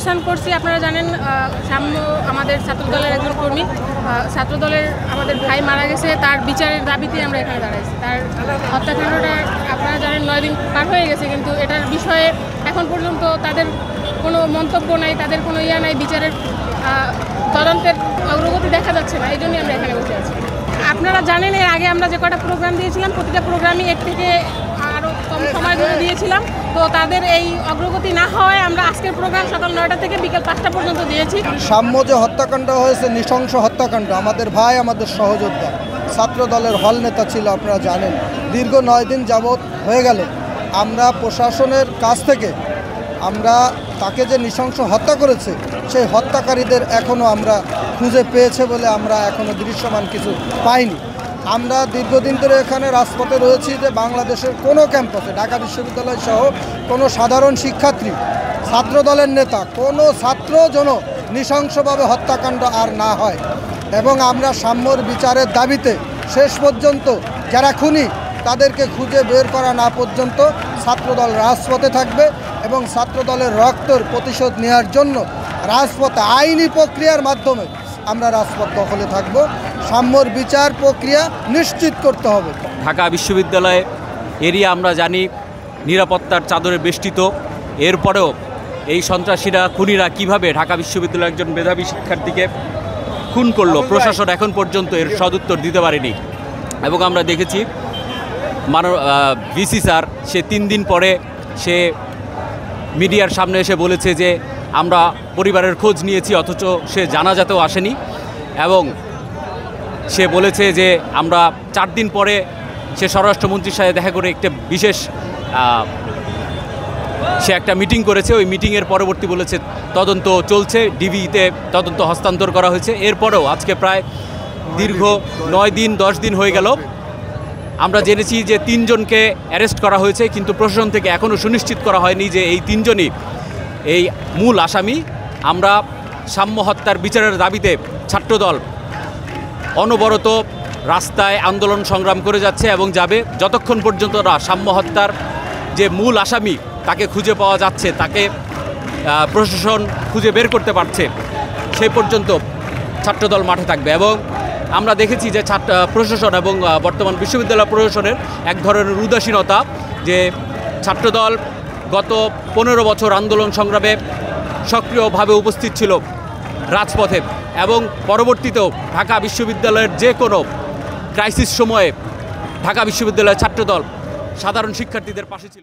অবস্থান করছি। আপনারা জানেন সাম্য আমাদের ছাত্রদলের একজন কর্মী, ছাত্রদলের আমাদের ভাই মারা গেছে, তার বিচারের দাবিতে আমরা এখানে দাঁড়াইছি। তার হত্যাকাণ্ডটা আপনারা জানেন 9 দিন পার হয়ে গেছে, কিন্তু এটার বিষয়ে এখন পর্যন্ত তাদের কোনো মন্তব্য নাই, তাদের কোনো নাই, বিচারের তদন্তের অগ্রগতি দেখা যাচ্ছে না। এই জন্যই আমরা এখানে বসে আছি। আপনারা জানেন এর আগে আমরা যে কটা প্রোগ্রাম দিয়েছিলাম, প্রতিটা প্রোগ্রামই এর থেকে আরও কম সময় ধরে দিয়েছিলাম। তো তাদের এই অগ্রগতি না হওয়ায় আমরা আজকের প্রোগ্রাম সকাল 9টা থেকে বিকেল 5টা পর্যন্ত দিয়েছি। সাম্য যে হত্যাকাণ্ড হয়েছে, নৃশংস হত্যাকাণ্ড, আমাদের ভাই, আমাদের সহযোদ্ধা, ছাত্র দলের হল নেতা ছিল, আপনারা জানেন। দীর্ঘ 9 দিন যাবৎ হয়ে গেল আমরা প্রশাসনের কাছ থেকে আমরা তাকে যে নৃশংস হত্যা করেছে সেই হত্যাকারীদের এখনও আমরা খুঁজে পেয়েছে বলে আমরা এখনও দৃশ্যমান কিছু পাইনি। আমরা দীর্ঘদিন ধরে এখানে রাজপথে রয়েছি যে বাংলাদেশের কোনো ক্যাম্পাসে, ঢাকা বিশ্ববিদ্যালয় সহ কোনো সাধারণ শিক্ষার্থী, ছাত্র দলের নেতা, কোনো ছাত্র যেন নৃশংসভাবে হত্যাকাণ্ড আর না হয় এবং আমরা সাম্যর বিচারের দাবিতে শেষ পর্যন্ত যারা খুনি তাদেরকে খুঁজে বের করা না পর্যন্ত ছাত্রদল রাজপথে থাকবে এবং ছাত্রদলের রক্তের প্রতিশোধ নেওয়ার জন্য রাজপথে আইনি প্রক্রিয়ার মাধ্যমে আমরা রাজপথ দখলে থাকব। সাম্যর বিচার প্রক্রিয়া নিশ্চিত করতে হবে। ঢাকা বিশ্ববিদ্যালয় এরিয়া আমরা জানি নিরাপত্তার চাদরে বেষ্টিত। এরপরেও এই সন্ত্রাসীরা, খুনিরা কিভাবে ঢাকা বিশ্ববিদ্যালয়ের একজন মেধাবী শিক্ষার্থীকে খুন করলো, প্রশাসন এখন পর্যন্ত এর সদুত্তর দিতে পারেনি। এবং আমরা দেখেছি ভিসি স্যার সে 3 দিন পরে সে মিডিয়ার সামনে এসে বলেছে যে আমরা পরিবারের খোঁজ নিয়েছি, অথচ সে জানাজাতেও আসেনি। এবং সে বলেছে যে আমরা 4 দিন পরে সে স্বরাষ্ট্রমন্ত্রীর সাথে দেখা করে একটা বিশেষ সে একটা মিটিং করেছে। ওই মিটিংয়ের পরবর্তী বলেছে তদন্ত চলছে, ডিবিতে তদন্ত হস্তান্তর করা হয়েছে। এরপরেও আজকে প্রায় দীর্ঘ 9 দিন 10 দিন হয়ে গেল। আমরা জেনেছি যে 3 জনকে অ্যারেস্ট করা হয়েছে, কিন্তু প্রশাসন থেকে এখনও সুনিশ্চিত করা হয়নি যে এই 3 জনই এই মূল আসামি। আমরা সাম্য হত্যার বিচারের দাবিতে ছাত্রদল অনবরত রাস্তায় আন্দোলন সংগ্রাম করে যাচ্ছে এবং যাবে যতক্ষণ পর্যন্ত না সাম্য হত্যার যে মূল আসামি তাকে খুঁজে পাওয়া যাচ্ছে, তাকে প্রশাসন খুঁজে বের করতে পারছে, সেই পর্যন্ত ছাত্রদল মাঠে থাকবে। এবং আমরা দেখেছি যে প্রশাসন এবং বর্তমান বিশ্ববিদ্যালয় প্রশাসনের এক ধরনের উদাসীনতা, যে ছাত্রদল গত 15 বছর আন্দোলন সংগ্রামে সক্রিয়ভাবে উপস্থিত ছিল রাজপথে এবং পরবর্তীতেও ঢাকা বিশ্ববিদ্যালয়ের যে কোনো ক্রাইসিস সময়ে ঢাকা বিশ্ববিদ্যালয়ের ছাত্রদল সাধারণ শিক্ষার্থীদের পাশে ছিল।